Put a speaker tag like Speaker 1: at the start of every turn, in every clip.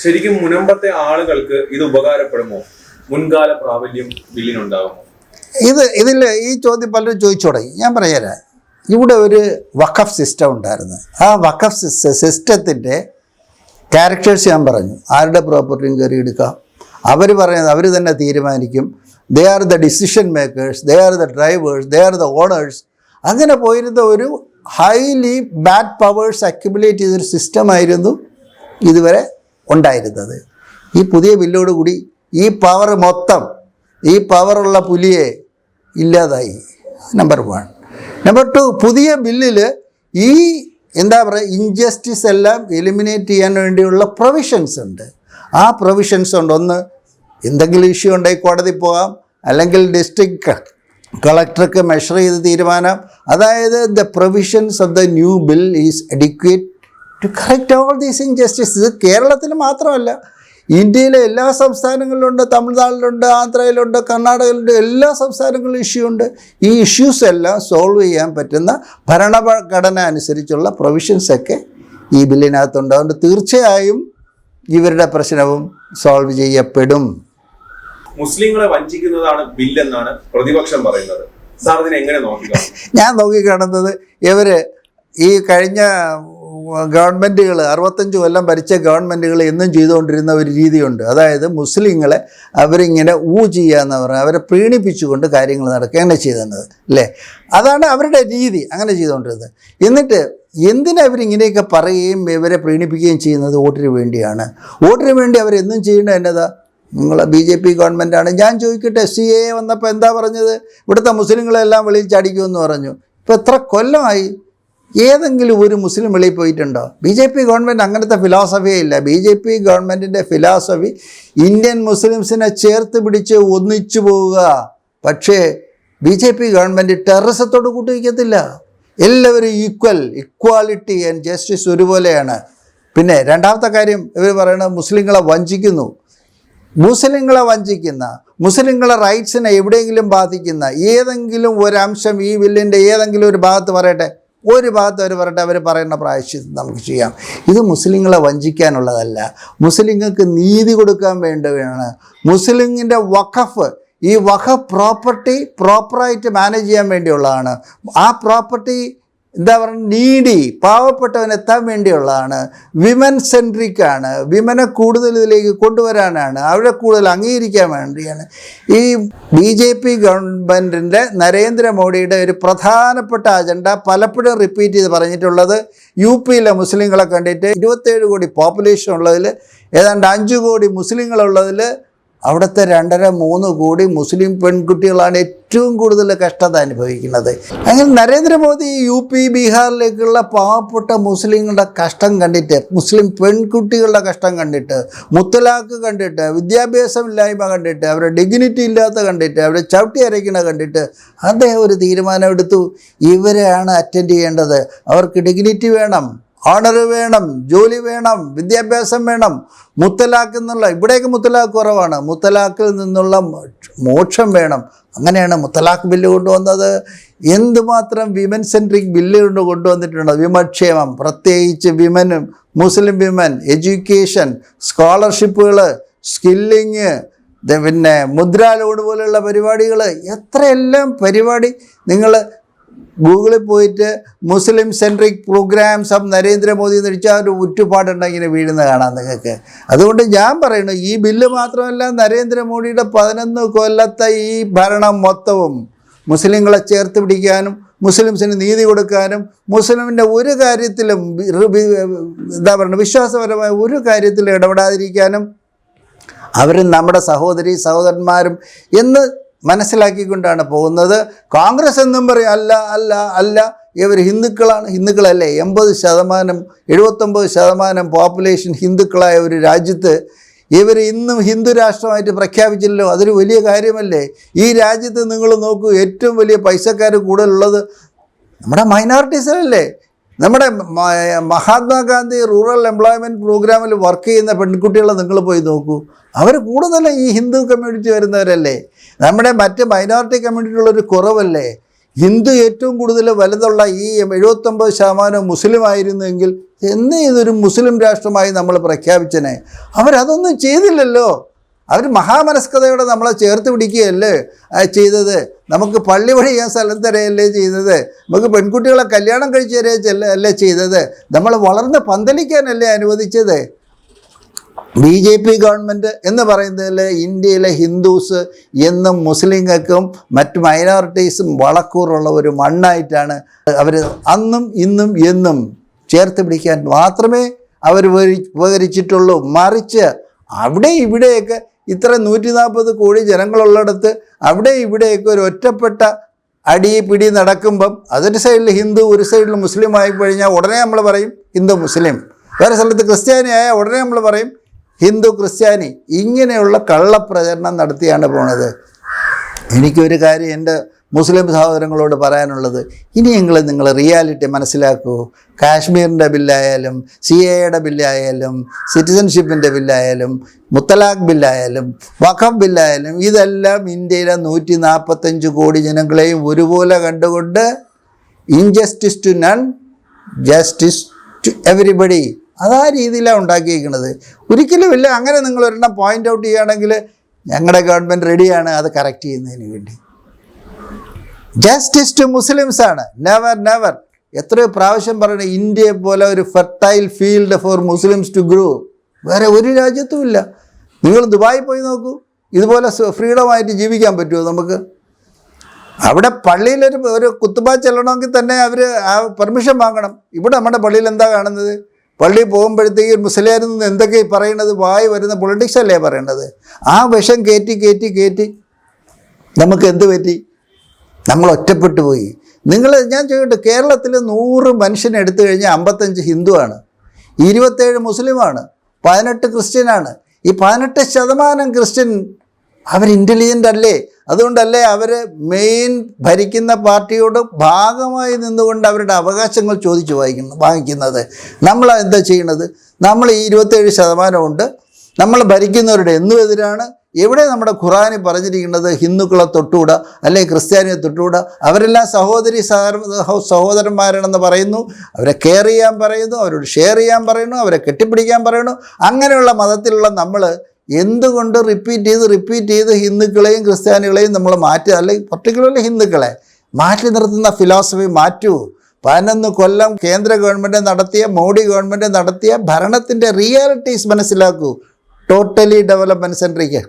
Speaker 1: ശരിക്കും മുൻപത്തെ ആളുകൾക്ക് ഇത് ഉപകാരപ്പെടുമോ? മുൻകാല പ്രാബല്യം ബില്ലിനുണ്ടാകുമോ?
Speaker 2: ഇതിൽ ഈ ചോദ്യം പലരും ചോദിച്ചു തുടങ്ങി. ഞാൻ പറഞ്ഞുതരാം. ഇവിടെ ഒരു വഖഫ് സിസ്റ്റം ഉണ്ടായിരുന്നു. ആ വഖഫ് സിസ്റ്റത്തിൻ്റെ ക്യാരക്ടേഴ്സ് ഞാൻ പറഞ്ഞു. ആരുടെ പ്രോപ്പർട്ടിയും കയറി എടുക്കാം, അവർ പറയുന്നത് അവർ തന്നെ തീരുമാനിക്കും. They are the decision makers, they are the drivers, they are the owners. അങ്ങനെ പോയിരുന്ന ഒരു ഹൈലി ബാഡ് പവേഴ്സ് അക്യുമുലേറ്റ് ചെയ്തൊരു സിസ്റ്റമായിരുന്നു ഇതുവരെ ഉണ്ടായിരുന്നത്. ഈ പുതിയ ബില്ലോടുകൂടി ഈ പവർ മൊത്തം, ഈ പവറുള്ള പുലിയെ ഇല്ലാതായി. നമ്പർ 1. നമ്പർ 2, പുതിയ ബില്ലിൽ ഈ എന്താ പറയുക, ഇൻജസ്റ്റിസ് എല്ലാം എലിമിനേറ്റ് ചെയ്യാൻ വേണ്ടിയുള്ള പ്രൊവിഷൻസ് ഉണ്ട്. ആ പ്രൊവിഷൻസ് ഉണ്ട്. ഒന്ന്, എന്തെങ്കിലും ഇഷ്യൂ ഉണ്ടെങ്കിൽ കോടതി പോകാം, അല്ലെങ്കിൽ ഡിസ്ട്രിക്ട് കളക്ടർക്ക് മെഷർ ചെയ്ത് തീരുമാനം. അതായത് the provisions of the new bill is adequate to correct all these injustice. ഇത് കേരളത്തിൽ മാത്രമല്ല, ഇന്ത്യയിലെ എല്ലാ സംസ്ഥാനങ്ങളിലുണ്ട്. തമിഴ്നാട്ടിലുണ്ട്, ആന്ധ്രയിലുണ്ട്, കർണാടകയിലുണ്ട്, എല്ലാ സംസ്ഥാനങ്ങളിലും ഇഷ്യൂ ഉണ്ട്. ഈ ഇഷ്യൂസ് എല്ലാം സോൾവ് ചെയ്യാൻ പറ്റുന്ന ഭരണഘടന അനുസരിച്ചുള്ള പ്രൊവിഷൻസൊക്കെ ഈ ബില്ലിനകത്തുണ്ട്. അതുകൊണ്ട് തീർച്ചയായും ഇവരുടെ പ്രശ്നവും സോൾവ് ചെയ്യപ്പെടും.
Speaker 1: മുസ്ലിങ്ങളെ വഞ്ചിക്കുന്നതാണ് ബില്ലെന്നാണ് പ്രതിപക്ഷം പറയുന്നത്. സാർ ഇതിനെ എങ്ങനെ നോക്കിക്കാണും?
Speaker 2: ഞാൻ നോക്കിക്കാണുന്നത്, ഇവർ ഈ കഴിഞ്ഞ ഗവൺമെൻറ്റുകൾ 65 കൊല്ലം ഭരിച്ച ഗവൺമെൻറ്റുകൾ എന്നും ചെയ്തുകൊണ്ടിരുന്ന ഒരു രീതിയുണ്ട്. അതായത് മുസ്ലിങ്ങളെ അവരിങ്ങനെ ചെയ്യാന്ന് പറഞ്ഞാൽ അവരെ പ്രീണിപ്പിച്ചുകൊണ്ട് കാര്യങ്ങൾ നടക്കുകയാണ് ചെയ്തത് അല്ലേ? അതാണ് അവരുടെ രീതി, അങ്ങനെ ചെയ്തുകൊണ്ടിരുന്നത്. എന്നിട്ട് എന്തിനാ ഇവരിങ്ങനെയൊക്കെ പറയുകയും ഇവരെ പ്രീണിപ്പിക്കുകയും ചെയ്യുന്നത്? വോട്ടിന് വേണ്ടിയാണ്. വോട്ടിന് വേണ്ടി അവരെന്നും ചെയ്യേണ്ടത് എന്നതാ? നിങ്ങളെ BJP ഗവൺമെൻറ്റാണ്. ഞാൻ ചോദിക്കട്ടെ, CAA വന്നപ്പോൾ എന്താ പറഞ്ഞത്? ഇവിടുത്തെ മുസ്ലിങ്ങളെല്ലാം വെളിയിൽ ചാടിക്കുമെന്ന് പറഞ്ഞു. ഇപ്പോൾ എത്ര കൊല്ലമായി ഏതെങ്കിലും ഒരു മുസ്ലിം വെളിയിൽ പോയിട്ടുണ്ടോ? BJP ഗവൺമെൻറ് അങ്ങനത്തെ ഫിലോസഫിയേ ഇല്ല. BJP ഗവൺമെൻറ്റിൻ്റെ ഫിലോസഫി ഇന്ത്യൻ മുസ്ലിംസിനെ ചേർത്ത് പിടിച്ച് ഒന്നിച്ചു പോവുക. പക്ഷേ BJP ഗവൺമെൻറ് ടെററിസത്തോട് കൂട്ടിവയ്ക്കത്തില്ല. എല്ലാവരും ഇക്വാലിറ്റി ആൻഡ് ജസ്റ്റിസ് ഒരുപോലെയാണ്. പിന്നെ രണ്ടാമത്തെ കാര്യം, ഇവർ പറയുന്നത് മുസ്ലിങ്ങളെ വഞ്ചിക്കുന്നു. മുസ്ലിങ്ങളെ വഞ്ചിക്കുന്ന, മുസ്ലിങ്ങളെ റൈറ്റ്സിനെ എവിടെയെങ്കിലും ബാധിക്കുന്ന ഏതെങ്കിലും ഒരംശം ഈ ബില്ലിൻ്റെ ഏതെങ്കിലും ഒരു ഭാഗത്ത് പറയട്ടെ, ഒരു ഭാഗത്ത് അവർ പറയട്ടെ, അവർ പറയുന്ന പ്രായശ്ചിത്തം നമുക്ക് ചെയ്യാം. ഇത് മുസ്ലിങ്ങളെ വഞ്ചിക്കാനുള്ളതല്ല, മുസ്ലിങ്ങൾക്ക് നീതി കൊടുക്കാൻ വേണ്ടതാണ്. മുസ്ലിങ്ങിൻ്റെ വഖഫ്, ഈ വഖഫ് പ്രോപ്പർട്ടി പ്രോപ്പറായിട്ട് മാനേജ് ചെയ്യാൻ വേണ്ടിയുള്ളതാണ്. ആ പ്രോപ്പർട്ടി എന്താ പറയുക, നീഡി പാവപ്പെട്ടവനെത്താൻ വേണ്ടിയുള്ളതാണ്. വിമൻ സെൻട്രിക്കാണ്. വിമനെ കൂടുതൽ ഇതിലേക്ക് കൊണ്ടുവരാനാണ്, അവരെ കൂടുതൽ അംഗീകരിക്കാൻ വേണ്ടിയാണ്. ഈ BJP ഗവൺമെൻറ്റിൻ്റെ നരേന്ദ്രമോദിയുടെ ഒരു പ്രധാനപ്പെട്ട അജണ്ട പലപ്പോഴും റിപ്പീറ്റ് ചെയ്ത് പറഞ്ഞിട്ടുള്ളത്, UPയിലെ മുസ്ലിങ്ങളെ കണ്ടിട്ട് 27 കോടി പോപ്പുലേഷൻ ഉള്ളതിൽ ഏതാണ്ട് 5 കോടി മുസ്ലിങ്ങളുള്ളതിൽ അവിടുത്തെ 2.5-3 കോടി മുസ്ലിം പെൺകുട്ടികളാണ് ഏറ്റവും കൂടുതൽ കഷ്ടത അനുഭവിക്കുന്നത്. അങ്ങനെ നരേന്ദ്രമോദി UP ബീഹാറിലേക്കുള്ള പാവപ്പെട്ട മുസ്ലിങ്ങളുടെ കഷ്ടം കണ്ടിട്ട്, മുസ്ലിം പെൺകുട്ടികളുടെ കഷ്ടം കണ്ടിട്ട്, മുത്തലാഖ് കണ്ടിട്ട്, വിദ്യാഭ്യാസമില്ലായ്മ കണ്ടിട്ട്, അവരുടെ ഡിഗ്നിറ്റി ഇല്ലാത്ത കണ്ടിട്ട്, അവരെ ചവിട്ടി അരയ്ക്കണ കണ്ടിട്ട് അദ്ദേഹം ഒരു തീരുമാനമെടുത്തു. ഇവരെയാണ് അറ്റൻഡ് ചെയ്യേണ്ടത്. അവർക്ക് ഡിഗ്നിറ്റി വേണം, ഓണർ വേണം, ജോലി വേണം, വിദ്യാഭ്യാസം വേണം. മുത്തലാഖ് എന്നുള്ള, ഇവിടെയൊക്കെ മുത്തലാഖ് കുറവാണ്, മുത്തലാഖിൽ നിന്നുള്ള മോക്ഷം വേണം. അങ്ങനെയാണ് മുത്തലാഖ് ബില്ല് കൊണ്ടുവന്നത്. എന്തുമാത്രം വിമൻ സെൻട്രിക് ബില്ല് കൊണ്ടുവന്നിട്ടുണ്ട്. വിമക്ഷേമം, പ്രത്യേകിച്ച് വിമനും, മുസ്ലിം വിമൻ, എഡ്യൂക്കേഷൻ, സ്കോളർഷിപ്പുകൾ, സ്കില്ലിങ്, പിന്നെ മുദ്രാ ലോൺ പോലെയുള്ള പരിപാടികൾ, എത്രയെല്ലാം പരിപാടി. നിങ്ങൾ ഗൂഗിളിൽ പോയിട്ട് മുസ്ലിം സെൻട്രിക് പ്രോഗ്രാംസ് ഓഫ് നരേന്ദ്രമോദി എന്ന് വെച്ചാൽ ഒരു ഉറ്റുപാടുണ്ടെങ്കിൽ വീഴുന്ന കാണാം നിങ്ങൾക്ക്. അതുകൊണ്ട് ഞാൻ പറയുന്നു, ഈ ബില്ല് മാത്രമല്ല, നരേന്ദ്രമോദിയുടെ 11 കൊല്ലത്തെ ഈ ഭരണം മൊത്തവും മുസ്ലിങ്ങളെ ചേർത്ത് പിടിക്കാനും, മുസ്ലിംസിന് നീതി കൊടുക്കാനും, മുസ്ലിമിൻ്റെ ഒരു കാര്യത്തിലും എന്താ പറയുക, വിശ്വാസപരമായ ഒരു കാര്യത്തിലും ഇടപെടാതിരിക്കാനും, അവരും നമ്മുടെ സഹോദരി സഹോദരന്മാരും എന്ന് മനസ്സിലാക്കിക്കൊണ്ടാണ് പോകുന്നത്. കോൺഗ്രസ് എന്നും പറയും അല്ല അല്ല അല്ല, ഇവർ ഹിന്ദുക്കളാണ്. ഹിന്ദുക്കളല്ലേ? 80%, 79% പോപ്പുലേഷൻ ഹിന്ദുക്കളായ ഒരു രാജ്യത്ത് ഇവർ ഇന്നും ഹിന്ദു രാഷ്ട്രമായിട്ട് പ്രഖ്യാപിച്ചില്ലല്ലോ. അതൊരു വലിയ കാര്യമല്ലേ? ഈ രാജ്യത്ത് നിങ്ങൾ നോക്കൂ, ഏറ്റവും വലിയ പൈസക്കാർ കൂടുതലുള്ളത് നമ്മുടെ മൈനോറിറ്റീസിലല്ലേ? നമ്മുടെ മഹാത്മാഗാന്ധി റൂറൽ എംപ്ലോയ്മെൻറ്റ് പ്രോഗ്രാമിൽ വർക്ക് ചെയ്യുന്ന പെൺകുട്ടികളെ നിങ്ങൾ പോയി നോക്കൂ. അവർ കൂടുതലും ഈ ഹിന്ദു കമ്മ്യൂണിറ്റി വരുന്നവരല്ലേ? നമ്മുടെ മറ്റ് മൈനോറിറ്റി കമ്മ്യൂണിറ്റിയുള്ളൊരു കുറവല്ലേ? ഹിന്ദു ഏറ്റവും കൂടുതൽ വലുതുള്ള ഈ 79% മുസ്ലിം ആയിരുന്നെങ്കിൽ എന്ന് ഇതൊരു മുസ്ലിം രാഷ്ട്രമായി നമ്മൾ പ്രഖ്യാപിച്ചനെ. അവരതൊന്നും ചെയ്തില്ലല്ലോ. അവർ മഹാമനസ്കതയോടെ നമ്മളെ ചേർത്ത് പിടിക്കുകയല്ലേ ചെയ്തത്. നമുക്ക് പള്ളി പണിയാൻ സ്ഥലം തരയല്ലേ ചെയ്തത്. നമുക്ക് പെൺകുട്ടികളെ കല്യാണം കഴിച്ചു തരയല്ലേ ചെയ്തത്. നമ്മൾ വളർന്ന് പന്തലിക്കാനല്ലേ അനുവദിച്ചത്. BJP ഗവൺമെൻറ് എന്ന് പറയുന്നതിൽ ഇന്ത്യയിലെ ഹിന്ദുസ് എന്നും മുസ്ലിങ്ങൾക്കും മറ്റ് മൈനോറിറ്റീസും വളക്കൂറുള്ള ഒരു മണ്ണായിട്ടാണ് അവർ അന്നും ഇന്നും എന്നും ചേർത്ത് പിടിക്കാൻ മാത്രമേ അവർ ഉപകരിച്ചിട്ടുള്ളൂ. മറിച്ച് അവിടെ ഇവിടെയൊക്കെ ഇത്ര 140 കോടി ജനങ്ങളുള്ളിടത്ത് അവിടെ ഇവിടെയൊക്കെ ഒരു ഒറ്റപ്പെട്ട അടി പിടി നടക്കുമ്പം അതൊരു സൈഡിൽ ഹിന്ദു ഒരു സൈഡിൽ മുസ്ലിം ആയി കഴിഞ്ഞാൽ ഉടനെ നമ്മൾ പറയും ഹിന്ദു മുസ്ലിം. വേറെ സ്ഥലത്ത് ക്രിസ്ത്യാനി ആയാൽ ഉടനെ നമ്മൾ പറയും ഹിന്ദു ക്രിസ്ത്യാനി. ഇങ്ങനെയുള്ള കള്ളപ്രചരണം നടത്തിയാണ് പോണത്. എനിക്കൊരു കാര്യം എൻ്റെ മുസ്ലിം സഹോദരങ്ങളോട് പറയാനുള്ളത്, ഇനിയെങ്കിലും നിങ്ങൾ റിയാലിറ്റി മനസ്സിലാക്കൂ. കാശ്മീരിൻ്റെ ബില്ലായാലും CAA ബില്ലായാലും സിറ്റിസൺഷിപ്പിൻ്റെ ബില്ലായാലും മുത്തലാഖ് ബില്ലായാലും വഖഫ് ബില്ലായാലും ഇതെല്ലാം ഇന്ത്യയിലെ 145 കോടി ജനങ്ങളെയും ഒരുപോലെ കണ്ടുകൊണ്ട് injustice to none, justice to everybody, അതാ രീതിയിലാണ് ഉണ്ടാക്കിയിരിക്കുന്നത്. ഒരിക്കലുമില്ല. അങ്ങനെ നിങ്ങൾ ഒരെണ്ണം പോയിൻ്റ് ഔട്ട് ചെയ്യുകയാണെങ്കിൽ ഞങ്ങളുടെ ഗവൺമെൻറ് റെഡിയാണ് അത് കറക്റ്റ് ചെയ്യുന്നതിന് വേണ്ടി. ജസ്റ്റിസ് ടു മുസ്ലിംസ് ആണ്. Never never. എത്രയോ പ്രാവശ്യം പറയണേ, ഇന്ത്യയെ പോലെ ഒരു fertile field for Muslims to grow വേറെ ഒരു രാജ്യത്തുമില്ല. നിങ്ങൾ ദുബായി പോയി നോക്കൂ. ഇതുപോലെ ഫ്രീഡമായിട്ട് ജീവിക്കാൻ പറ്റുമോ നമുക്ക്? അവിടെ പള്ളിയിലൊരു കുത്തുബ ചെല്ലണമെങ്കിൽ തന്നെ അവർ ആ പെർമിഷൻ വാങ്ങണം. ഇവിടെ നമ്മുടെ പള്ളിയിൽ എന്താ കാണുന്നത്? പള്ളിയിൽ പോകുമ്പോഴത്തേക്ക് മുസ്ലിയാരിൽ നിന്ന് എന്തൊക്കെ പറയണത്, വായി വരുന്ന പൊളിറ്റിക്സ് അല്ലേ പറയേണ്ടത്. ആ വിഷം കയറ്റി നമുക്ക് എന്ത് പറ്റി? നമ്മൾ ഒറ്റപ്പെട്ടു പോയി. ഞാൻ ചോദിക്കട്ടെ, കേരളത്തിൽ 100 മനുഷ്യനെ എടുത്തു കഴിഞ്ഞാൽ 55 ഹിന്ദുവാണ്, 27 മുസ്ലിമാണ്, 18 ക്രിസ്ത്യനാണ്. ഈ 18% ക്രിസ്ത്യൻ അവർ ഇൻ്റലിജൻ്റ് അല്ലേ? അതുകൊണ്ടല്ലേ അവർ മെയിൻ ഭരിക്കുന്ന പാർട്ടിയോട് ഭാഗമായി നിന്നുകൊണ്ട് അവരുടെ അവകാശങ്ങൾ ചോദിച്ചു വാങ്ങിക്കുന്നത്. നമ്മൾ എന്താ ചെയ്യണത്? നമ്മൾ ഈ 27% ഉണ്ട്, നമ്മൾ ഭരിക്കുന്നവരുടെ എന്നും എതിരാണ്. എവിടെ നമ്മുടെ ഖുറാനിൽ പറഞ്ഞിരിക്കുന്നത് ഹിന്ദുക്കളെ തൊട്ടുകൂടാ, അല്ലെങ്കിൽ ക്രിസ്ത്യാനിയെ തൊട്ടുകൂടാ? അവരെല്ലാം സഹോദരന്മാരാണെന്ന് പറയുന്നു. അവരെ കെയർ ചെയ്യാൻ പറയുന്നു, അവരോട് ഷെയർ ചെയ്യാൻ പറയുന്നു, അവരെ കെട്ടിപ്പിടിക്കാൻ പറയുന്നു. അങ്ങനെയുള്ള മതത്തിലുള്ള നമ്മൾ എന്തുകൊണ്ട് റിപ്പീറ്റ് ചെയ്ത് ഹിന്ദുക്കളെയും ക്രിസ്ത്യാനികളെയും നമ്മൾ മാറ്റുക, അല്ലെങ്കിൽ പർട്ടിക്കുലർലി ഹിന്ദുക്കളെ മാറ്റി നിർത്തുന്ന ഫിലോസഫി മാറ്റൂ. 11 കൊല്ലം കേന്ദ്ര ഗവൺമെൻറ് നടത്തിയ, മോഡി ഗവൺമെൻറ് നടത്തിയ ഭരണത്തിൻ്റെ റിയാലിറ്റീസ് മനസ്സിലാക്കൂ. Totally development centric.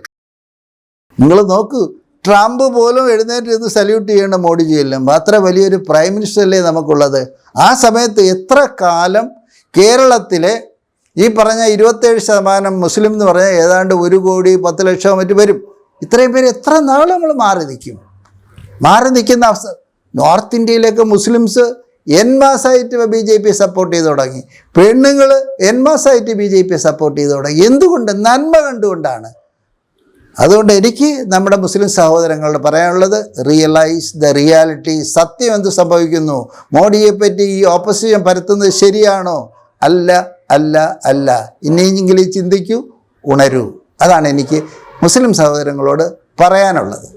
Speaker 2: നിങ്ങൾ നോക്കൂ, ട്രംപ് പോലും എഴുന്നേറ്റ് സല്യൂട്ട് ചെയ്യേണ്ട മോഡിജിയെല്ലാം. അത്ര വലിയൊരു പ്രൈം മിനിസ്റ്ററല്ലേ നമുക്കുള്ളത്. ആ സമയത്ത് എത്ര കാലം കേരളത്തിലെ ഈ പറഞ്ഞ 27% മുസ്ലിം എന്ന് പറഞ്ഞാൽ ഏതാണ്ട് 1 കോടി 10 ലക്ഷം മറ്റ് വരും. ഇത്രയും പേര് എത്ര നാൾ നമ്മൾ മാറി നിൽക്കുന്ന അവസ്ഥ. നോർത്ത് ഇന്ത്യയിലേക്ക് മുസ്ലിംസ് എൻമാസായിട്ട് BJP സപ്പോർട്ട് ചെയ്ത് തുടങ്ങി. പെണ്ണുങ്ങൾ എൻമാസായിട്ട് BJP സപ്പോർട്ട് ചെയ്ത് തുടങ്ങി. എന്തുകൊണ്ട്? നന്മ കണ്ടുകൊണ്ടാണ്. അതുകൊണ്ട് എനിക്ക് നമ്മുടെ മുസ്ലിം സഹോദരങ്ങളോട് പറയാനുള്ളത്, റിയലൈസ് ദ റിയാലിറ്റി. സത്യം എന്ത് സംഭവിക്കുന്നു? മോഡിയെപ്പറ്റി ഈ ഓപ്പോസിഷൻ പരത്തുന്നത് ശരിയാണോ? അല്ല. ഇനിയെങ്കിലും ചിന്തിക്കൂ, ഉണരൂ. അതാണ് എനിക്ക് മുസ്ലിം സഹോദരങ്ങളോട് പറയാനുള്ളത്.